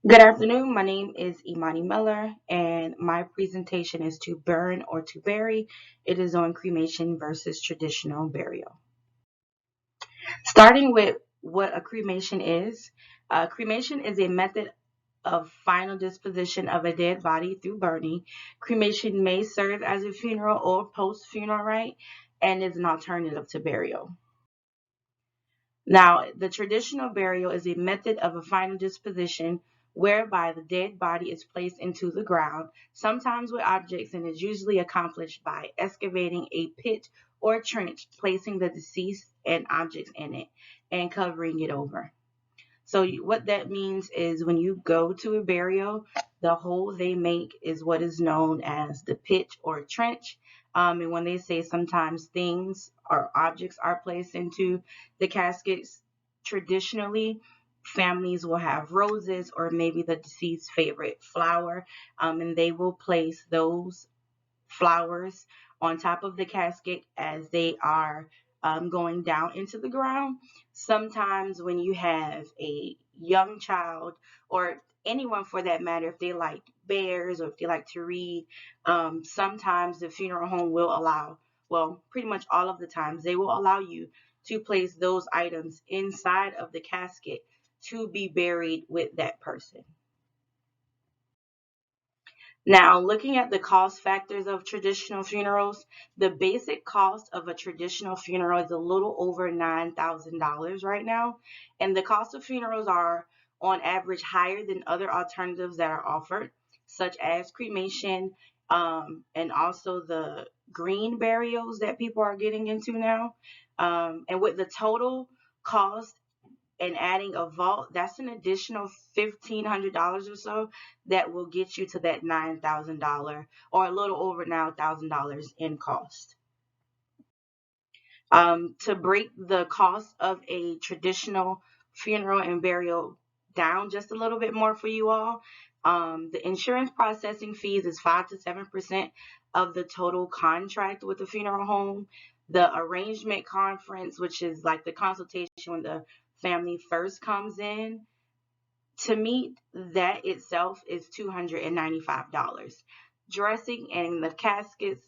Good afternoon. My name is Imani Miller, and my presentation is to burn or to bury. It is on cremation versus traditional burial. Starting with what a cremation is, cremation is a method of final disposition of a dead body through burning. Cremation may serve as a funeral or post funeral rite and is an alternative to burial. Now, the traditional burial is a method of a final disposition whereby the dead body is placed into the ground, sometimes with objects, and is usually accomplished by excavating a pit or trench, placing the deceased and objects in it, and covering it over. So what that means is when you go to a burial, the hole they make is what is known as the pit or trench. And when they say sometimes things or objects are placed into the caskets, traditionally, families will have roses or maybe the deceased's favorite flower, and they will place those flowers on top of the casket as they are going down into the ground. Sometimes, when you have a young child or anyone for that matter, if they like bears or if they like to read, sometimes the funeral home will allow, well, pretty much all of the times, they will allow you to place those items inside of the casket to be buried with that person. Now, looking at the cost factors of traditional funerals, the basic cost of a traditional funeral is a little over $9,000 right now. And the cost of funerals are on average higher than other alternatives that are offered, such as cremation, and also the green burials that people are getting into now. And with the total cost and adding a vault, that's an additional $1,500 or so that will get you to that $9,000 or a little over $9,000 in cost. To break the cost of a traditional funeral and burial down just a little bit more for you all, the insurance processing fees is 5 to 7% of the total contract with the funeral home. The arrangement conference, which is like the consultation when the family first comes in to meet, that itself is $295. Dressing and the caskets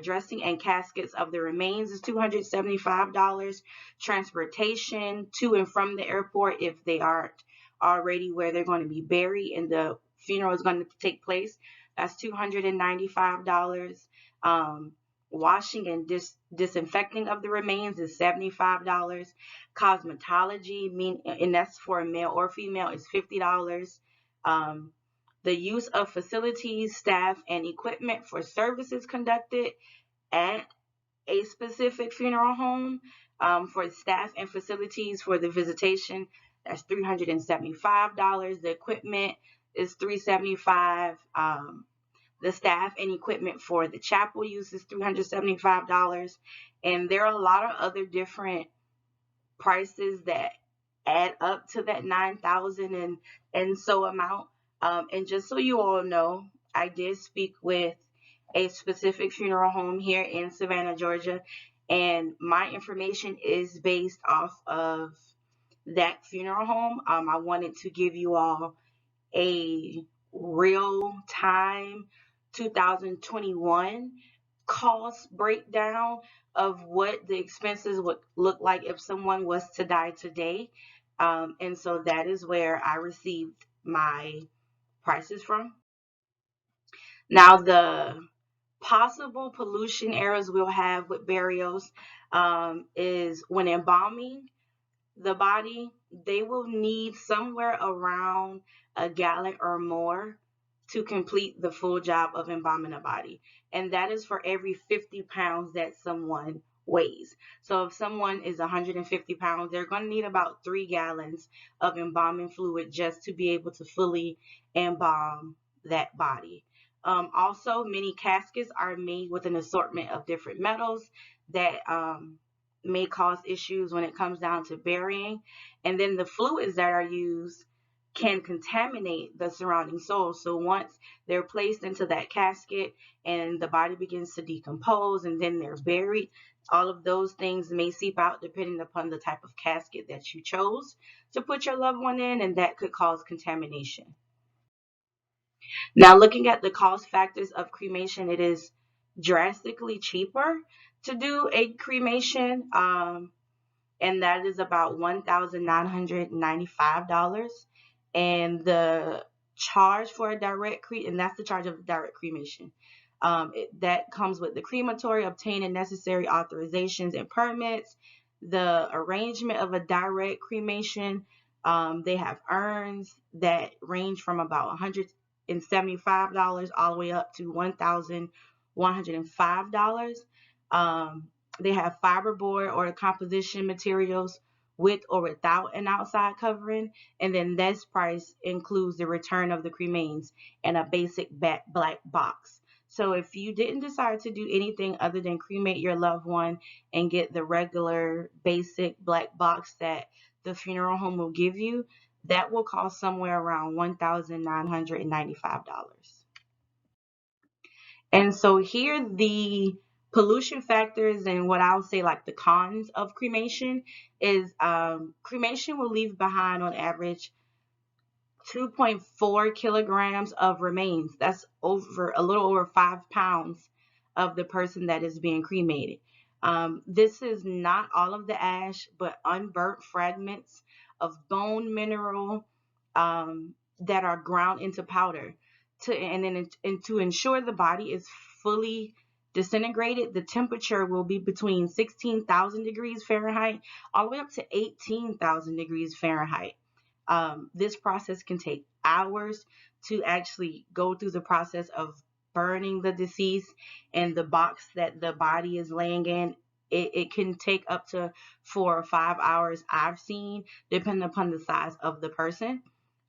dressing and caskets of the remains is $275. Transportation to and from the airport if they aren't already where they're going to be buried and the funeral is going to take place, that's $295. Washing and disinfecting of the remains is $75. Cosmetology, and that's for a male or female, is $50. Um, the use of facilities, staff, and equipment for services conducted at a specific funeral home, for staff and facilities for the visitation, that's $375. The equipment is $375. The staff and equipment for the chapel use is $375. And there are a lot of other different prices that add up to that 9,000 and so amount. And just so you all know, I did speak with a specific funeral home here in Savannah, Georgia, and my information is based off of that funeral home. I wanted to give you all a real time 2021 cost breakdown of what the expenses would look like if someone was to die today. And so that is where I received my prices from. Now, the possible pollution errors we'll have with burials is when embalming the body, they will need somewhere around a gallon or more to complete the full job of embalming a body. And that is for every 50 pounds that someone weighs. So if someone is 150 pounds, they're going to need about 3 gallons of embalming fluid just to be able to fully embalm that body. Also, many caskets are made with an assortment of different metals that may cause issues when it comes down to burying. And then the fluids that are used can contaminate the surrounding soil. So once they're placed into that casket and the body begins to decompose and then they're buried, All of those things may seep out depending upon the type of casket that you chose to put your loved one in, and that could cause contamination. Now, looking at the cost factors of cremation, it is drastically cheaper to do a cremation. And that is about $1,995. And the charge for a and that's the charge of direct cremation. That comes with the crematory, obtaining necessary authorizations and permits, the arrangement of a direct cremation. They have urns that range from about $175 all the way up to $1,105. They have fiberboard or composition materials with or without an outside covering. And then this price includes the return of the cremains and a basic black box. So if you didn't decide to do anything other than cremate your loved one and get the regular basic black box that the funeral home will give you, that will cost somewhere around $1,995. And so here the pollution factors and what I'll say like the cons of cremation is cremation will leave behind on average 2.4 kilograms of remains. That's over a little over 5 pounds of the person that is being cremated. This is not all of the ash, but unburnt fragments of bone mineral that are ground into powder. And to ensure the body is fully disintegrated, the temperature will be between 16,000 degrees Fahrenheit all the way up to 18,000 degrees Fahrenheit. This process can take hours to actually go through the process of burning the deceased and the box that the body is laying in. It can take up to 4 or 5 hours, I've seen, depending upon the size of the person.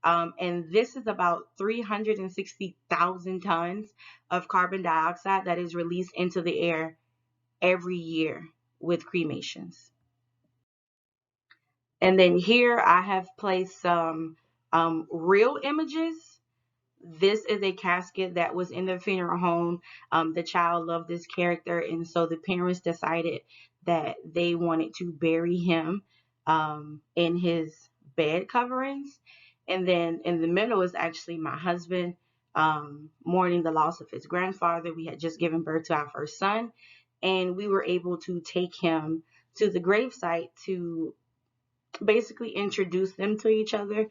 And this is about 360,000 tons of carbon dioxide that is released into the air every year with cremations. And then here I have placed some real images. This is a casket that was in the funeral home. The child loved this character, and so the parents decided that they wanted to bury him in his bed coverings. And then in the middle is actually my husband mourning the loss of his grandfather. We had just given birth to our first son, and we were able to take him to the gravesite to basically introduce them to each other.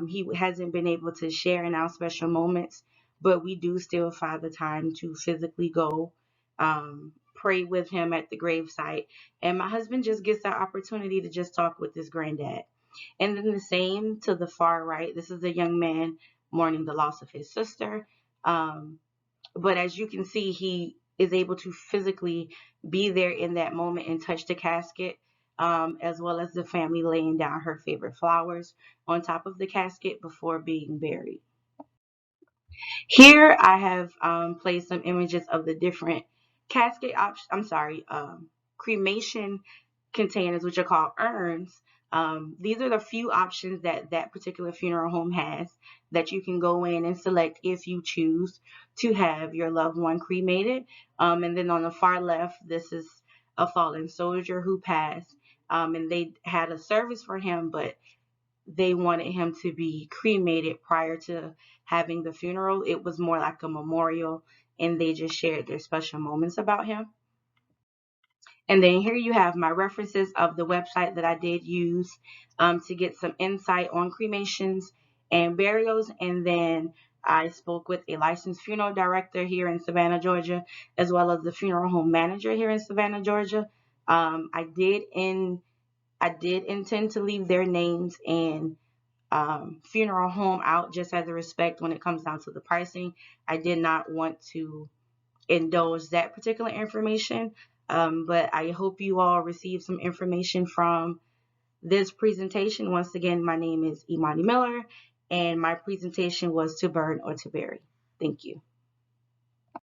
He hasn't been able to share in our special moments, but we do still find the time to physically go pray with him at the gravesite. And my husband just gets that opportunity to just talk with his granddad. And then the same to the far right, this is a young man mourning the loss of his sister. But as you can see, he is able to physically be there in that moment and touch the casket, as well as the family laying down her favorite flowers on top of the casket before being buried. Here I have placed some images of the different casket options. I'm sorry, cremation containers, which are called urns. These are the few options that that particular funeral home has that you can go in and select if you choose to have your loved one cremated. And then on the far left, this is a fallen soldier who passed. And they had a service for him, but they wanted him to be cremated prior to having the funeral. It was more like a memorial, and they just shared their special moments about him. And then here you have my references of the website that I did use to get some insight on cremations and burials. And then I spoke with a licensed funeral director here in Savannah, Georgia, as well as the funeral home manager here in Savannah, Georgia. I did intend to leave their names and funeral home out just as a respect when it comes down to the pricing. I did not want to indulge that particular information, but I hope you all receive some information from this presentation. Once again, my name is Imani Miller, and my presentation was to burn or to bury. Thank you.